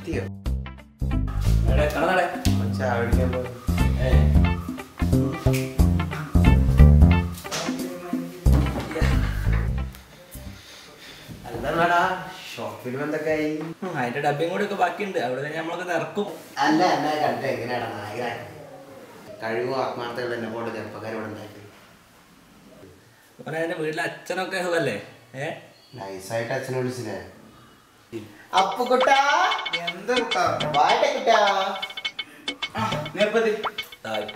എത്തിയോ? ചായ കുടിക്കാൻ പോയി. അല്ലടാ ഷോർട്ട് ഫിലിം എന്തൊക്കെയായി? അതിന്റെ ഡബ്ബിയും കൂടി ഒക്കെ ബാക്കിയുണ്ട്. അവിടെ തന്നെ നമ്മളൊക്കെ നിറക്കും. അല്ല എന്നാ കണ്ടത് എങ്ങനെയാടാ നായകനാണ്? കഴിവും ആത്മാർത്ഥതയുള്ള എന്നെ പോലെ ചെറുപ്പക്കാരോട് ഉണ്ടാക്കി. എന്റെ വീട്ടിലെ അച്ഛനൊക്കെ അല്ലേ? നൈസായിട്ട് അച്ഛനെ വിളിച്ചില്ലേ? അപ്പുകുട്ടാ എന്താ കുട്ടാ വാട്ടെ കുട്ടാ.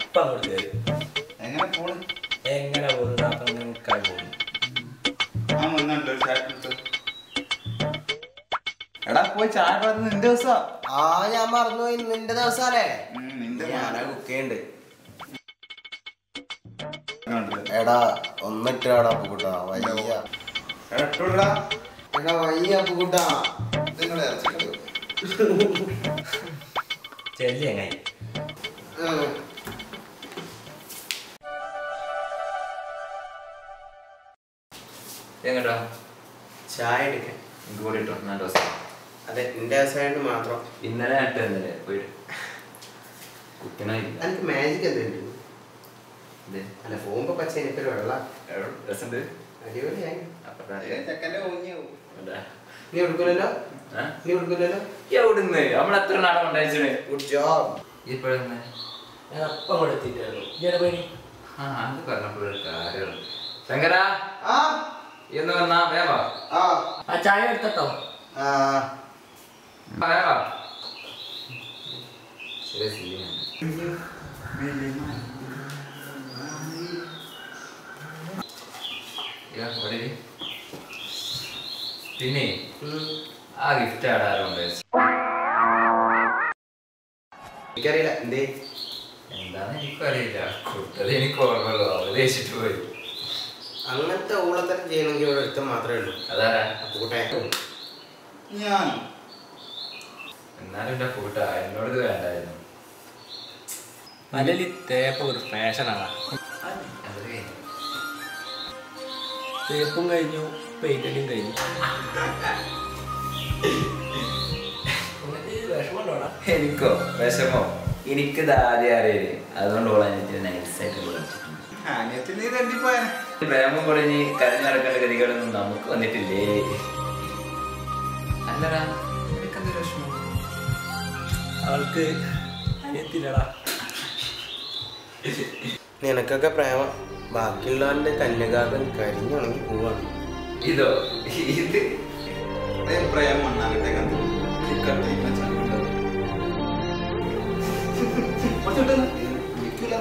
ഇപ്പൊ അങ്ങോട്ട് കയറി. എങ്ങനെ പോണ്? എങ്ങനെ പോകുന്നു? എടാ പോയി ചായ പറഞ്ഞ നിന്റെ ദിവസാ. ആ ഞാൻ മറന്നു. നിന്റെ ദിവസാലേ? ഞാനാ കുക്ക് ചെയ്യണ്ട്. എടാ ഒന്നിട്ടാടാ അപ്പുകുട്ടാ. വയ്യ എടാ വയ്യ അപ്പുകുട്ടാ. ചെല്ലി എങ്ങനെ എങ്ങട്ടാ ചായ എടുക്കാൻ കൂടി ഇട്ടോ? നല്ല ദിവസം. അതെ നിന്റെ ദിവസമായിട്ട് മാത്രം. ഇന്നലെ നട്ടല്ലേ പോയിട്ട് കുത്തിനായില്ല. എനിക്ക് മാജിക് എന്തുണ്ട്? അല്ല പോകുമ്പോ പച്ച എനിക്കൊരു വെള്ളം രസമുണ്ട്. അടിപൊളിയായി. നീ എടുക്കൂലല്ലോ? നീ എടുക്കൂലല്ലോ? എവിടുന്ന് നമ്മളെത്ര നാളെ ഉണ്ടായിച്ചേ? Good job. ഇപ്പോഴെന്ന് ഞാൻ അപ്പം കൂടെ എത്തിയിട്ടായിരുന്നു. ഇങ്ങനെ പോയി അത് പറഞ്ഞപ്പോഴൊരു കാര്യമാണ്. ശങ്കരാ എന്ന് വന്നാ വേവാ. ആ ചായ എടുത്തോ? വേവാ. ശരി പിന്നെ ആ ഗിഫ്റ്റ് ആടാറുണ്ട്. എനിക്കറിയില്ല എന്തേ എന്താന്ന് എനിക്കും അറിയില്ല. കൊടുത്തത് എനിക്ക് ഓർമ്മയുള്ളൂ. അവര് ദേശിട്ട് പോയി. അങ്ങനത്തെ ഊളത്തരം ചെയ്യണമെങ്കിൽ ഇവിടെ ഒരുത്തം മാത്രമേ ഉള്ളൂ. അതാരാ? അപ്പുകുട്ടേ. ഞാൻ എന്നാലും എന്റെ കൂട്ടാ എന്നോട് ഇത് വേണ്ടായിരുന്നു. നല്ല തേപ്പ് ഒരു ഫാഷനാണ്. തേപ്പും കഴിഞ്ഞു, പെയിന്റും കഴിഞ്ഞു. എനിക്കോ വിഷമോ? എനിക്കിത് ആദ്യം അറിയില്ലേ. അതുകൊണ്ട് ഓളായിട്ട് നൈസായിട്ട് പ്രേമം പൊളിഞ്ഞ് കരഞ്ഞു നടക്കേണ്ട ഗതികളൊന്നും നമുക്ക് വന്നിട്ടില്ലേ? അല്ലടാ എനിക്കെന്തൊരു വിഷമം? അവൾക്ക് അറിയത്തില്ലടാ. നിനക്കൊക്കെ പ്രേമം. ബാക്കിയുള്ളവന്റെ കന്യകാതൻ കരിഞ്ഞുണങ്ങി പോവാണ്. ഇതോ ഇത് പ്രേമം മണ്ണാകട്ടെ കണ്ടു.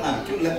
നനക്കില്ല.